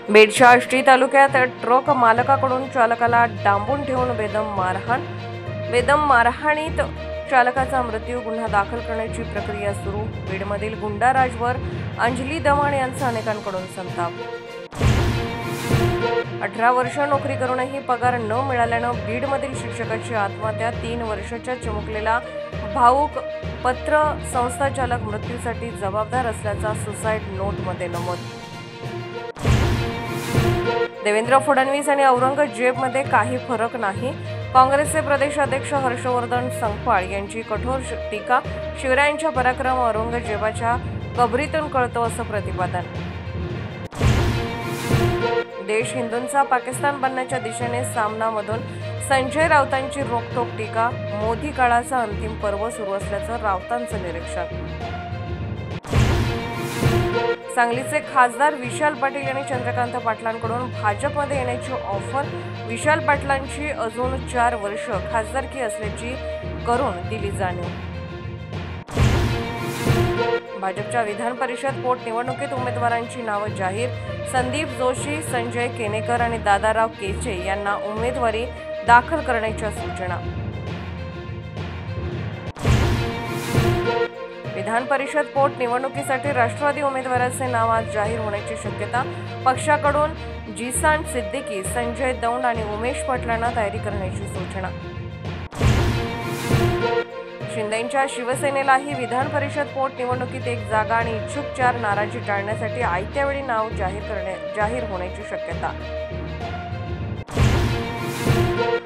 बीडच्या आष्टी तालुक्यात ट्रक मालकाकडून चालकाला डांबून ठेवून बेदम मारहाणीत चालकाचा मृत्यू. गुन्हा दाखल करण्याची प्रक्रिया सुरू. बीडमधील गुंडाराजवर अंजली दमाण यांचा अनेकांकडून संताप. 18 वर्ष नोकरी करूनही पगार न मिळाल्यानं बीडमधील शिक्षकाची आत्महत्या. 3 वर्षाच्या चिमुकलेला भाऊक पत्र संस्थाचालक मृत्यूसाठी जबाबदार असल्याचा सुसाईड नोटमध्ये नमूद. देवेंद्र फडणवीस आणि औरंगजेबमध्ये काही फरक नाही. काँग्रेसचे प्रदेशाध्यक्ष हर्षवर्धन संकपाळ यांची कठोर टीका. शिवरायांचा पराक्रम औरंगजेबाच्या कबरीतून कळतो असं प्रतिपादन. देश हिंदूंचा पाकिस्तान बनण्याच्या दिशेने सामनामधून संजय राऊतांची रोखठोक टीका. मोदी काळाचा अंतिम पर्व सुरू असल्याचं राऊतांचं निरीक्षण. सांगलीचे खासदार विशाल पाटील यांनी चंद्रकांत पाटलांकडून भाजपमध्ये येण्याची ऑफर. विशाल पाटलांची अजून 4 वर्ष खासदारकी असल्याची करून दिली जाणीव. भाजपच्या विधान परिषद पोटनिवडणुकीत उमेदवारांची नावं जाहीर. संदीप जोशी, संजय केनेकर आणि दादाराव केचे यांना उमेदवारी दाखल करण्याच्या सूचना. विधान परिषद पोटनिवडणुकीसाठी राष्ट्रवादी उमेदवाराचे नाव आज जाहीर होण्याची शक्यता. पक्षाकडून जिसान सिद्दीकी, संजय दौंड आणि उमेश पाटलांना तयारी करण्याची सूचना. शिंदेंच्या शिवसेनेलाही विधान परिषद पोटनिवडणुकीत 1 जागा आणि इच्छुक 4 नाराजी टाळण्यासाठी आयत्या वेळी नाव जाहीर होण्याची शक्यता.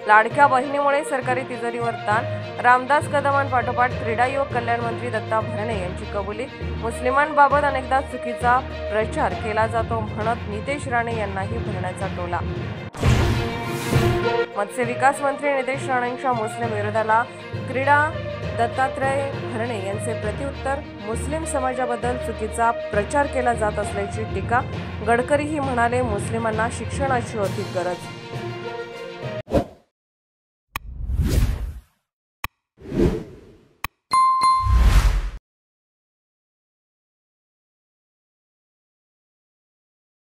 लाडक्या बहिणीमुळे सरकारी तिजोरीवर ताण. रामदास कदमांपाठोपाठ क्रीडा युवक कल्याण मंत्री दत्ता भरणे यांची कबुली. मुस्लिमांबाबत अनेकदा चुकीचा प्रचार केला जातो म्हणत नितेश राणे यांनाही भरण्याचा टोला. मत्स्य विकास मंत्री नितेश राणेंच्या मुस्लिम विरोधाला क्रीडा दत्तात्रय भरणे यांचे प्रत्युत्तर. मुस्लिम समाजाबद्दल चुकीचा प्रचार केला जात असल्याची टीका. गडकरीही म्हणाले, मुस्लिमांना शिक्षणाची अधिक गरज.